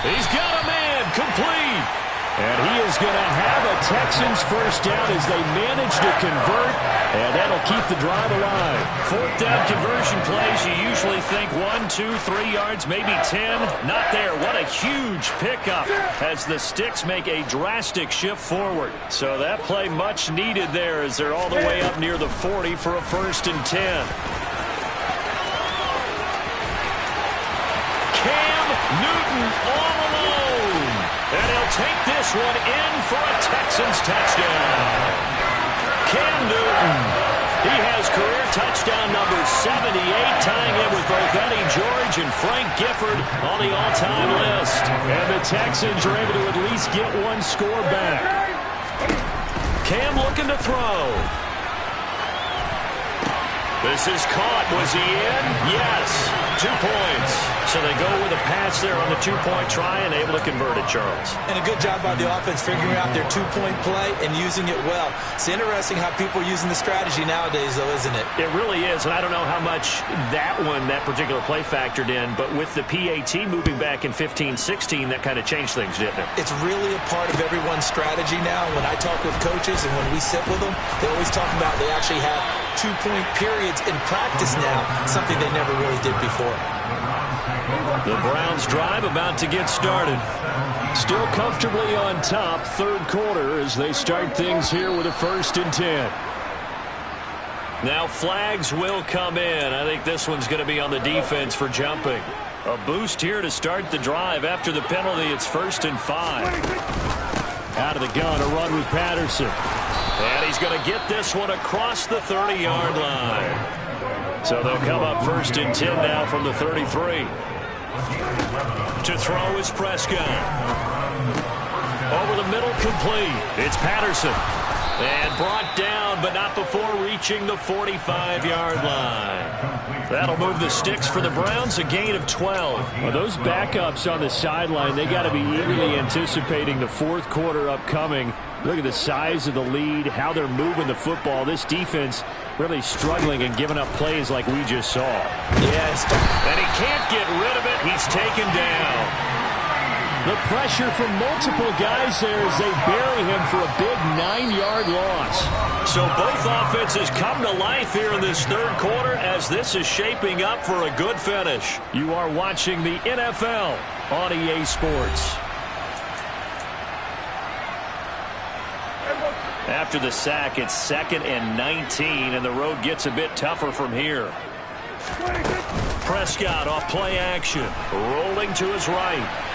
He's got a man complete. And he is going to have a Texans first down as they manage to convert, and that'll keep the drive alive. Fourth down conversion plays, you usually think 1, 2, 3 yards, maybe 10. Not there. What a huge pickup as the Sticks make a drastic shift forward. So that play much needed there as they're all the way up near the 40 for a 1st and 10. Cam Newton all alone. And he'll take this one in for a Texans touchdown. Cam Newton. He has career touchdown number 78, tying it with both Eddie George and Frank Gifford on the all-time list. And the Texans are able to at least get one score back. Cam looking to throw. This is caught. Was he in? Yes. 2 points. So they go with a pass there on the 2-point try and able to convert it, Charles. And a good job by the offense figuring out their 2-point play and using it well. It's interesting how people are using the strategy nowadays, though, isn't it? It really is, and I don't know how much that particular play factored in, but with the PAT moving back in 15-16, that kind of changed things, didn't it? It's really a part of everyone's strategy now. When I talk with coaches and when we sit with them, they always talk about they actually have 2-point periods in practice now, something they never really did before. The Browns drive about to get started. Still comfortably on top, third quarter as they start things here with a 1st and 10. Now flags will come in. I think this one's going to be on the defense for jumping. A boost here to start the drive. After the penalty, it's 1st and 5. Out of the gun, a run with Patterson. And he's going to get this one across the 30-yard line. So they'll come up 1st and 10 now from the 33. To throw is Prescott. Over the middle, complete. It's Patterson. And brought down, but not before reaching the 45-yard line. That'll move the Sticks for the Browns, a gain of 12. Well, those backups on the sideline, they got to be eagerly anticipating the fourth quarter upcoming. Look at the size of the lead, how they're moving the football. This defense really struggling and giving up plays like we just saw. Yes, and he can't get rid of it. He's taken down. The pressure from multiple guys there as they bury him for a big 9-yard loss. So both offenses come to life here in this third quarter as this is shaping up for a good finish. You are watching the NFL on EA Sports. After the sack, it's 2nd and 19, and the road gets a bit tougher from here. Prescott off play action, rolling to his right.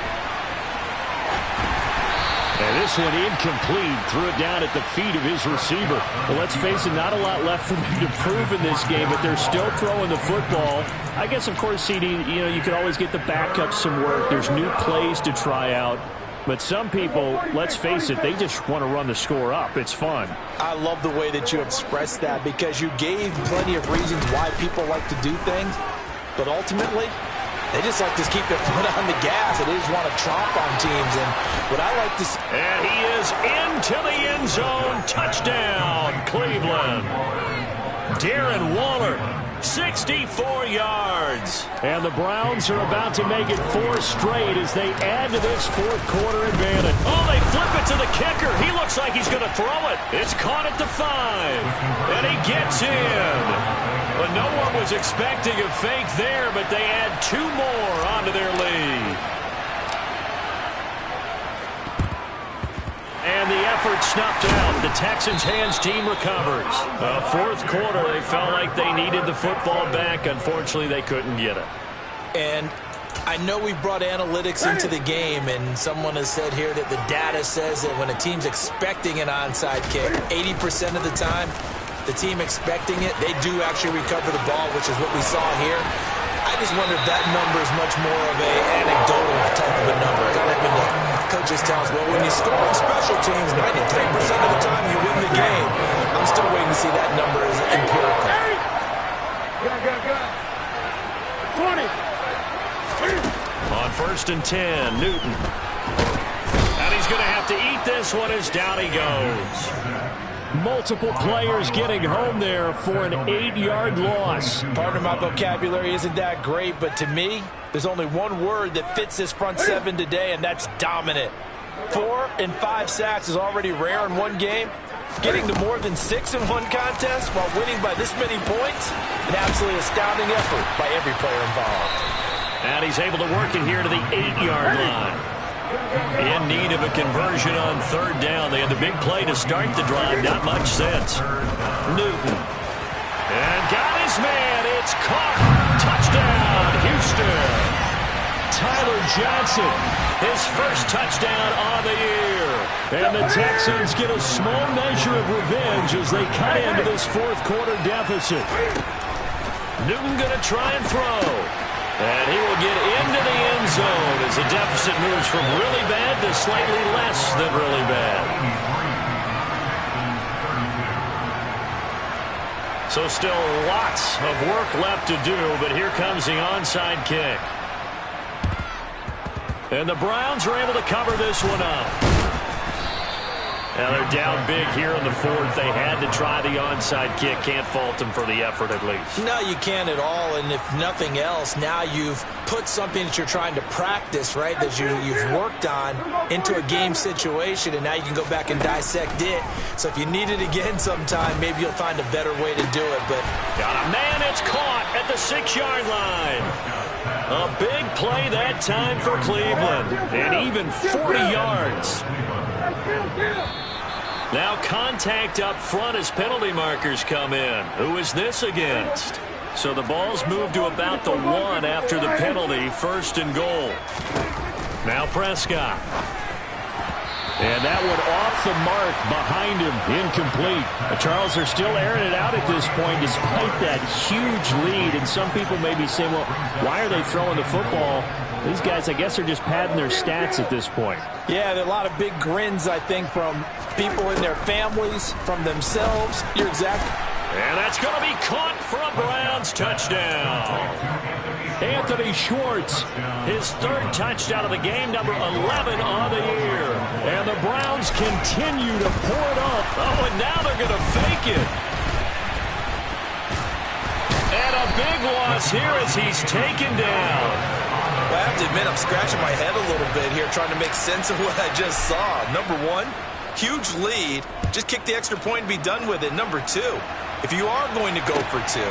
And this one incomplete, threw it down at the feet of his receiver. Well, let's face it, not a lot left for them to prove in this game, but they're still throwing the football. I guess, of course, CD, you could always get the backup some work. There's new plays to try out. But some people, let's face it, they just want to run the score up. It's fun. I love the way that you expressed that because you gave plenty of reasons why people like to do things. But ultimately, they just like to keep their foot on the gas, and they just want to chomp on teams. And what I like to see... And he is into the end zone. Touchdown, Cleveland. Darren Waller, 64 yards. And the Browns are about to make it 4 straight as they add to this fourth quarter advantage. Oh, they flip it to the kicker. He looks like he's going to throw it. It's caught at the 5. And he gets in. But no one was expecting a fake there, but they add 2 more onto their lead. And the effort snuffed out. The Texans' hands team recovers. Fourth quarter, they felt like they needed the football back. Unfortunately, they couldn't get it. And I know we brought analytics into the game, and someone has said here that the data says that when a team's expecting an onside kick, 80% of the time, the team expecting it, they do actually recover the ball, which is what we saw here. I just wonder if that number is much more of an anecdotal type of a number. Kind of when the coaches tell us, well, when you score on special teams, 93% of the time you win the game. I'm still waiting to see that number as empirical. 20. On 1st and 10, Newton. And he's going to have to eat this one as down he goes. Multiple players getting home there for an 8-yard loss. Pardon my vocabulary isn't that great, but to me, there's only one word that fits this front 7 today, and that's dominant. 4 and 5 sacks is already rare in one game. Getting to more than 6 in one contest while winning by this many points, an absolutely astounding effort by every player involved. And he's able to work it here to the 8-yard line. In need of a conversion on 3rd down. They had the big play to start the drive. Not much sense. Newton. And got his man. It's caught. Touchdown, Houston. Tyler Johnson. His first touchdown on the year. And the Texans get a small measure of revenge as they cut into this fourth quarter deficit. Newton going to try and throw. And he will get into the end zone as the deficit moves from really bad to slightly less than really bad. So still lots of work left to do, but here comes the onside kick. And the Browns are able to cover this one up. Now they're down big here in the fourth. They had to try the onside kick. Can't fault them for the effort at least. No, you can't at all. And if nothing else, now you've put something that you're trying to practice, right, that you've worked on into a game situation, and now you can go back and dissect it. So if you need it again sometime, maybe you'll find a better way to do it. But got a man. It's caught at the 6-yard line. A big play that time for Cleveland. And even 40 yards. Now contact up front as penalty markers come in. Who is this against? So the ball's moved to about the 1 after the penalty. 1st and goal. Now Prescott. And that one off the mark behind him. Incomplete. Charles, are still airing it out at this point despite that huge lead. And some people may be saying, well, why are they throwing the football? These guys, I guess, are just padding their stats at this point. Yeah, there are a lot of big grins, I think, from people in their families, from themselves. You're exactly. And that's going to be caught for a Browns touchdown. Anthony Schwartz, his 3rd touchdown of the game, number 11 on the year. And the Browns continue to pour it up. Oh, and now they're going to fake it. And a big loss here as he's taken down. I have to admit, I'm scratching my head a little bit here trying to make sense of what I just saw. Number 1, huge lead. Just kick the extra point and be done with it. Number 2, if you are going to go for 2,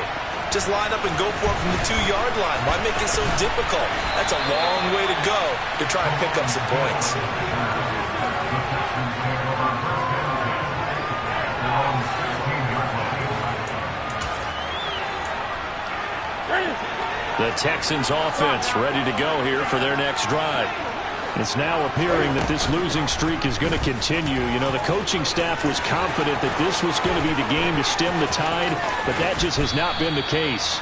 just line up and go for it from the 2-yard line. Why make it so difficult? That's a long way to go to try and pick up some points. The Texans offense ready to go here for their next drive. It's now appearing that this losing streak is going to continue. You know, the coaching staff was confident that this was going to be the game to stem the tide, but that just has not been the case.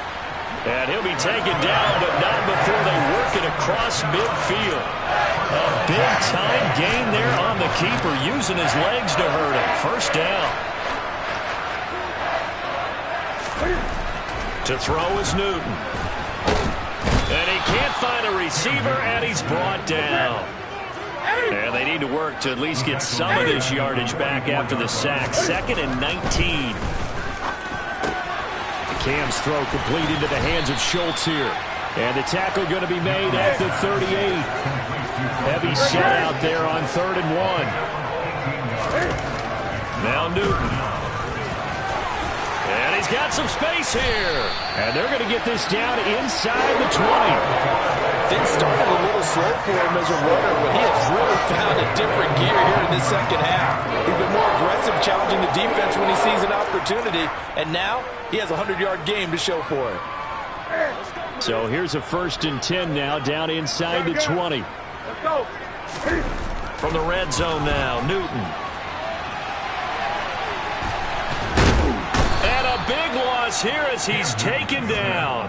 And he'll be taken down, but not before they work it across midfield. A big-time gain there on the keeper, using his legs to hurt him. First down. To throw is Newton. And he can't find a receiver, and he's brought down. And they need to work to at least get some of this yardage back after the sack. 2nd and 19. Cam's throw complete into the hands of Schultz here. And the tackle going to be made at the 38. Heavy set out there on 3rd and 1. Now Newton. And he's got some space here. And they're going to get this down inside the 20. Things started a little slow for him as a runner, but he has really found a different gear here in this second half. He's been more aggressive, challenging the defense when he sees an opportunity. And now he has a 100-yard game to show for it. So here's a 1st and 10 now, down inside the 20. Let's go. From the red zone now, Newton. And a big loss here as he's taken down.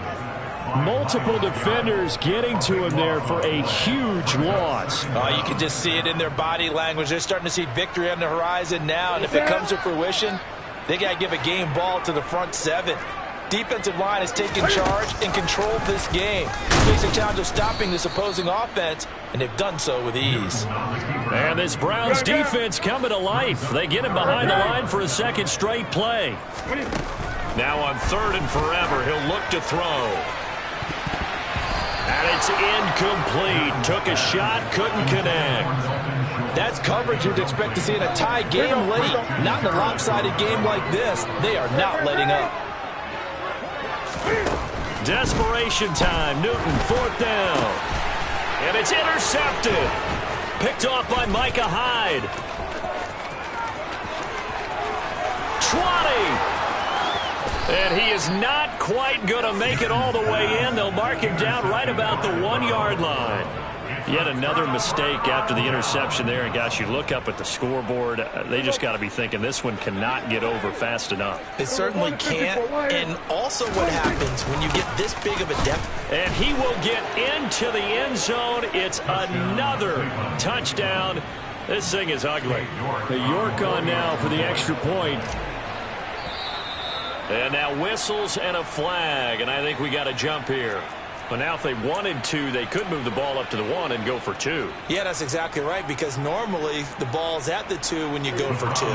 Multiple defenders getting to him there for a huge loss. Oh, you can just see it in their body language. They're starting to see victory on the horizon now, and if it comes to fruition, they got to give a game ball to the front 7. Defensive line has taken charge and controlled this game. Face a challenge of stopping this opposing offense, and they've done so with ease. And this Browns defense coming to life. They get him behind the line for a second straight play. Now on 3rd and forever, he'll look to throw. And it's incomplete. Took a shot, couldn't connect. That's coverage you'd expect to see in a tie game late. Not in a lopsided game like this. They are not letting up. Desperation time. Newton, 4th down. And it's intercepted. Picked off by Micah Hyde. 20. And he is not quite going to make it all the way in. They'll mark him down right about the 1-yard line. Yet another mistake after the interception there. And, gosh, you look up at the scoreboard. They just got to be thinking this one cannot get over fast enough. It certainly can't. And also what happens when you get this big of a deficit. And he will get into the end zone. It's another touchdown. This thing is ugly. York on now for the extra point. And now whistles and a flag. And I think we got to jump here. But now if they wanted to, they could move the ball up to the 1 and go for 2. Yeah, that's exactly right, because normally the ball's at the 2 when you go for 2.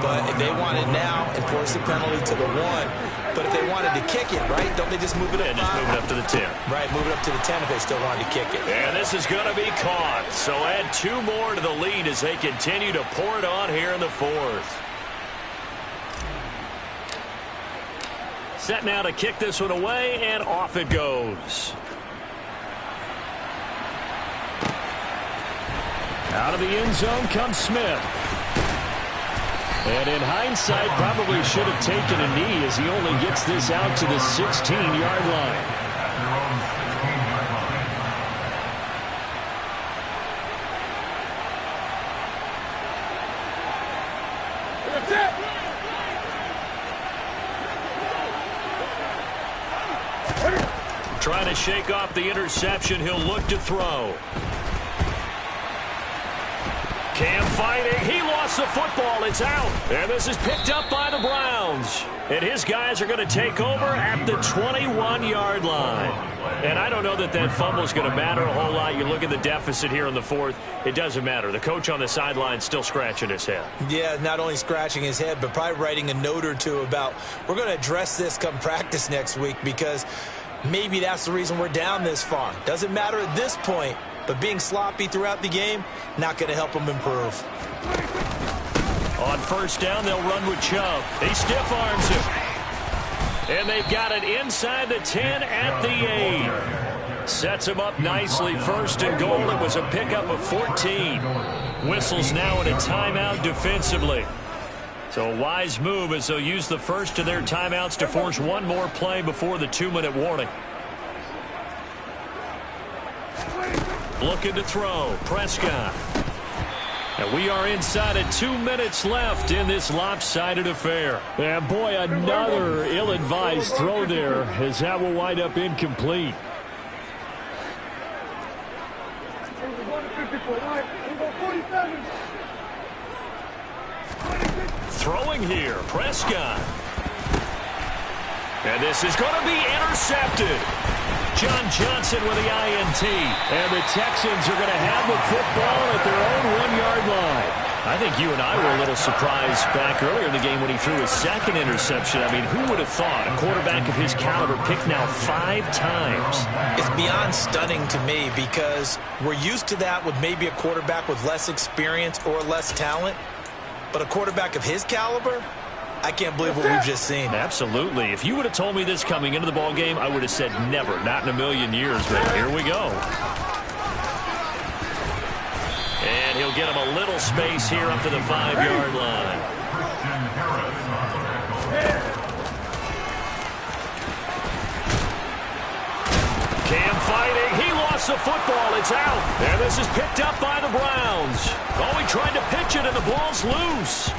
But if they want it now, enforce the penalty to the 1. But if they wanted to kick it, right, don't they just move it up? And just move it up to the 10. Right, move it up to the 10 if they still wanted to kick it. And this is going to be caught. So add 2 more to the lead as they continue to pour it on here in the 4th. Set now to kick this one away, and off it goes. Out of the end zone comes Smith. And in hindsight, probably should have taken a knee as he only gets this out to the 16-yard line. Trying to shake off the interception. He'll look to throw. Cam fighting. He lost the football. It's out. And this is picked up by the Browns. And his guys are going to take over at the 21-yard line. And I don't know that that fumble is going to matter a whole lot. You look at the deficit here in the 4th. It doesn't matter. The coach on the sideline still scratching his head. Yeah, not only scratching his head, but probably writing a note or two about we're going to address this come practice next week, because maybe that's the reason we're down this far. Doesn't matter at this point, but being sloppy throughout the game, not going to help them improve. On 1st down, they'll run with Chubb. He stiff arms him. And they've got it inside the 10 at the 8. Sets him up nicely. 1st and goal. It was a pickup of 14. Whistles now in a timeout defensively. So a wise move as they'll use the first of their timeouts to force one more play before the 2-minute warning. Looking to throw. Prescott. And we are inside of 2 minutes left in this lopsided affair. And boy, another ill-advised throw there, as that will wind up incomplete. Throwing here, Prescott. And this is going to be intercepted. John Johnson with the INT. And the Texans are going to have the football at their own 1-yard line. I think you and I were a little surprised back earlier in the game when he threw his second interception. I mean, who would have thought a quarterback of his caliber picked now 5 times? It's beyond stunning to me because we're used to that with maybe a quarterback with less experience or less talent. But a quarterback of his caliber, I can't believe what we've just seen. Absolutely. If you would have told me this coming into the ball game, I would have said never, not in a million years. But here we go. And he'll get him a little space here up to the 5-yard line. Cam fighting. He lost the football. It's out. And this is picked up by the Browns. Oh, he tried to pitch it, and the ball's loose.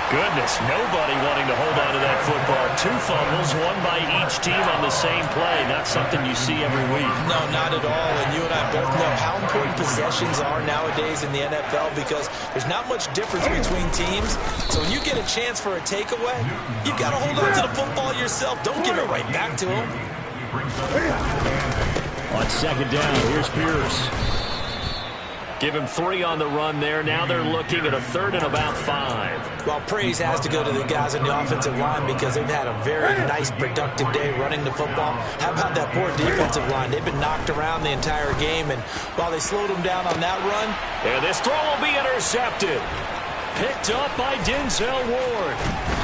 Goodness, nobody wanting to hold on to that football. 2 fumbles, one by each team on the same play. Not something you see every week. No, not at all. And you and I both know how important possessions are nowadays in the NFL because there's not much difference between teams. So when you get a chance for a takeaway, you've got to hold on to the football yourself. Don't give it right back to him. On second down, here's Pierce. Give him 3 on the run there. Now they're looking at a 3rd and about 5. Well, praise has to go to the guys on the offensive line because they've had a very nice, productive day running the football. How about that poor defensive line? They've been knocked around the entire game, and while they slowed them down on that run. And this throw will be intercepted. Picked up by Denzel Ward.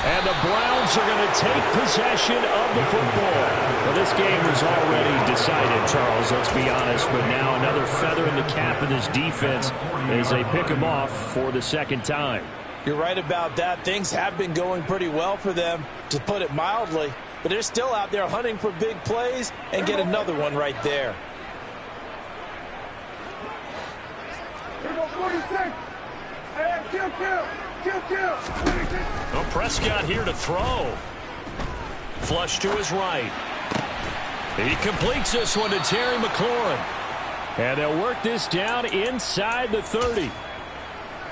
And the Browns are going to take possession of the football. Well, this game was already decided, Charles, let's be honest. But now another feather in the cap of this defense as they pick him off for the 2nd time. You're right about that. Things have been going pretty well for them, to put it mildly. But they're still out there hunting for big plays and get another one right there. Here go 46. Hey, kill. Well, Prescott here to throw. Flush to his right. He completes this one to Terry McLaurin. And they'll work this down inside the 30.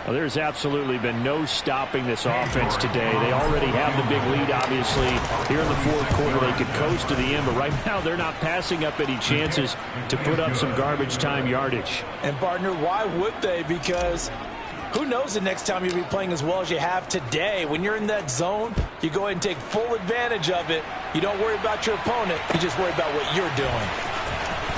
Well, there's absolutely been no stopping this offense today. They already have the big lead, obviously. Here in the 4th quarter, they could coast to the end. But right now, they're not passing up any chances to put up some garbage time yardage. And, partner, why would they? Because who knows the next time you'll be playing as well as you have today. When you're in that zone, you go ahead and take full advantage of it. You don't worry about your opponent. You just worry about what you're doing.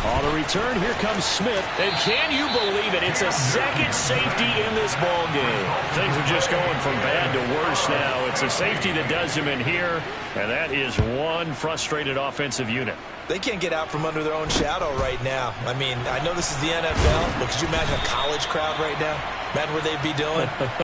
On the return, here comes Smith. And can you believe it? It's a 2nd safety in this ball game. Things are just going from bad to worse now. It's a safety that does them in here, and that is one frustrated offensive unit. They can't get out from under their own shadow right now. I mean, I know this is the NFL, but could you imagine a college crowd right now? Imagine what they'd be doing.